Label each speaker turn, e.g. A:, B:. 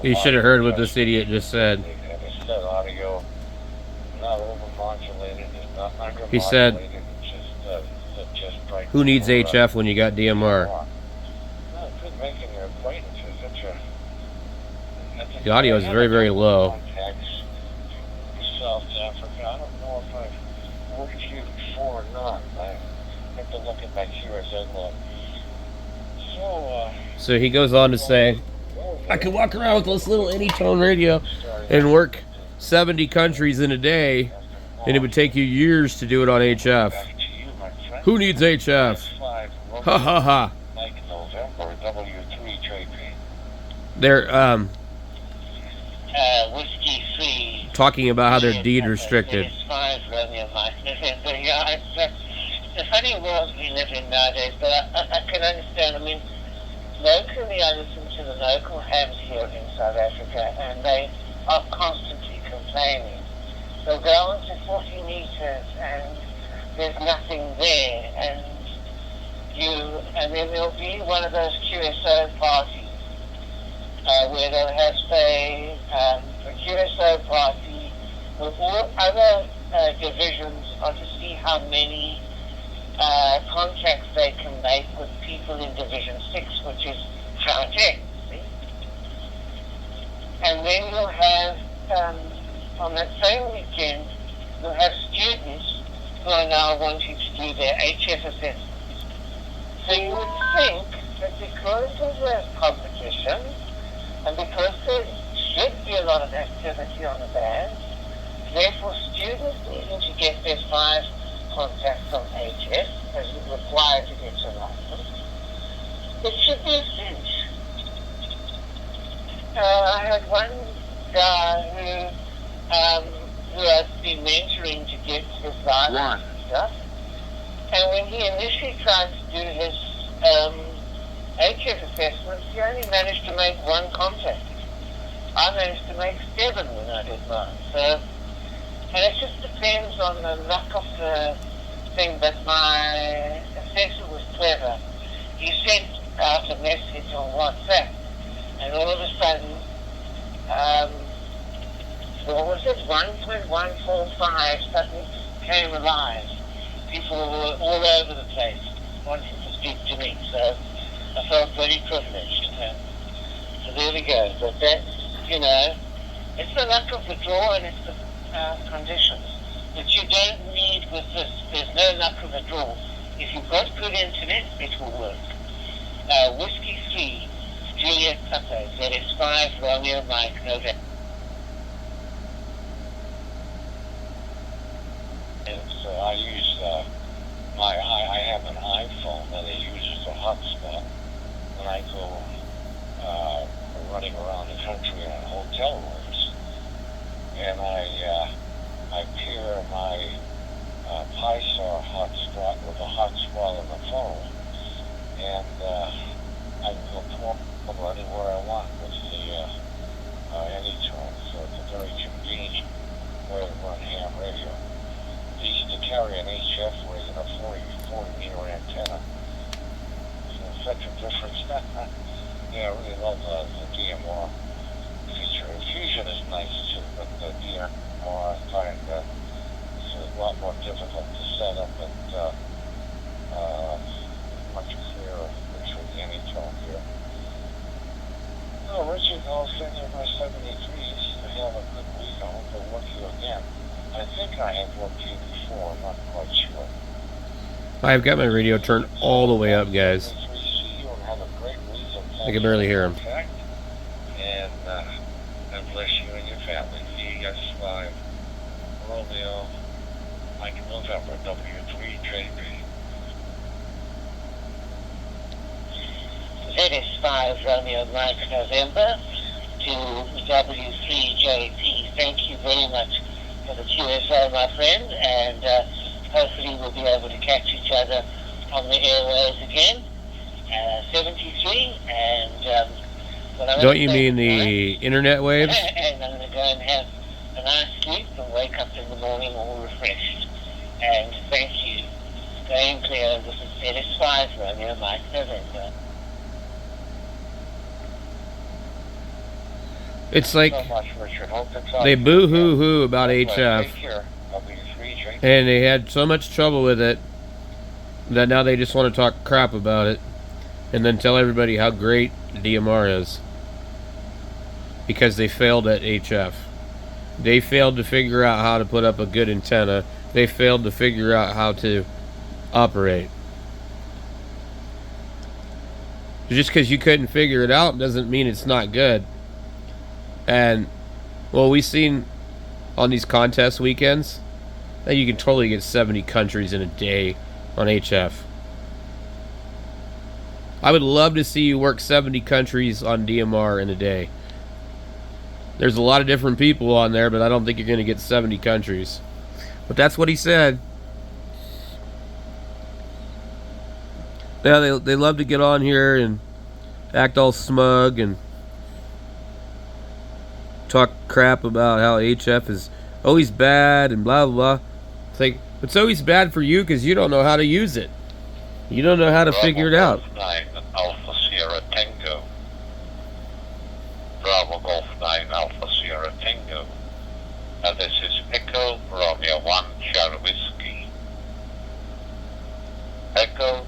A: You should have heard what this idiot just said.
B: It's not audio, not overmodulated, it's not undermodulated.
A: He said,
B: It's just right.
A: "Who needs HF when you got DMR?"
B: No, good making your acquaintances.
A: The audio is very, very low.
B: South Africa. I don't know if I've worked here before or not. I have to look at my QSN log.
A: So he goes on to say, I could walk around with this little anytone radio and work 70 countries in a day, and it would take you years to do it on HF. Who needs HF? Ha ha ha. They're
B: Whiskey 3.
A: talking about how they're deed restricted.
B: It's 5 Romeo Mike November. Yeah, it's a funny world we live in nowadays, but I can understand. I mean, locally I listen to the local hams here in South Africa, and they are constantly complaining. They'll go on to 40 meters and there's nothing there, and then there'll be one of those QSO parties where they'll have, say, a QSO party with all other divisions on to see how many contacts they can make with people in Division 6, which is Gauteng, see? And then you'll have, on that same weekend, you'll have students who are now wanting to do their HF assessments. So you would think that because there's a competition, and because there should be a lot of activity on the band, therefore students needing to get their 5 contacts on HF as required to get a license, it should be a cinch. I had one guy who I've been mentoring to get his license and stuff, and when he initially tried to do his HF assessments, he only managed to make 1 contact. I managed to make 7 when I did mine. So, and it just depends on the luck of the thing, but my assessor was clever. He sent out a message on WhatsApp, and all of a sudden, what was it, 1.145 suddenly came alive. People were all over the place wanting to speak to me, so I felt very privileged. So there we go. But that's, it's the luck of the draw and it's the conditions. But you don't need with this. There's no luck of the draw. If you've got good internet, it will work. Whiskey 3, Juliet Papa, ZS5, Romeo Mike, November. So I use I have an iPhone that I use as a hotspot when I go running around the country in hotel rooms, and I pair my Pysar hotspot with a hotspot on the phone, and I can go portable anywhere I want with the anytone. So it's a very convenient way to run ham radio. They used to carry an HF rig and a 40 meter antenna. So such a difference. Yeah, I really love the DMR feature. Fusion is nice too, but the DMR I find it's a lot more difficult to set up and much clearer with the anytone here. No, Richard, I'll send you my 73s to have a good week. I hope to work you again. I think I have worked you before, I'm not quite sure.
A: I've got my radio turned all the way up, guys. I can barely hear him.
B: And God bless you and your family. VS5, Romeo, Mike November, W3JB. ZS5, Romeo, Mike November to W3JP. Thank you very much for the QSO, my friend, and hopefully we'll be able to catch each other on the airwaves again. 73, and
A: don't you mean the internet waves?
B: And I'm going to go and have a nice sleep and wake up in the morning all refreshed. And thank you. Going clear, this is ZS5, Romeo, Mike November.
A: It's like
B: so much, Richard. Hope it's all
A: they
B: good.
A: boo-hoo-hoo about
B: Okay,
A: HF,
B: take care. I'll be free, Jake.
A: and they had so much trouble with it that now they just want to talk crap about it and then tell everybody how great DMR is because they failed at HF. They failed to figure out how to put up a good antenna. They failed to figure out how to operate. Just because you couldn't figure it out doesn't mean it's not good. And, well, we've seen on these contest weekends that you can totally get 70 countries in a day on HF. I would love to see you work 70 countries on DMR in a day. There's a lot of different people on there, but I don't think you're going to get 70 countries. But that's what he said. Yeah, they love to get on here and act all smug and talk crap about how HF is always bad and blah, blah, blah. It's like, it's always bad for you because you don't know how to use it. You don't know how to figure it out.
B: Bravo Golf 9 Alpha Sierra Tango. Bravo Golf 9 Alpha Sierra Tango. And this is Echo Romeo 1 Charlie Whiskey. Echo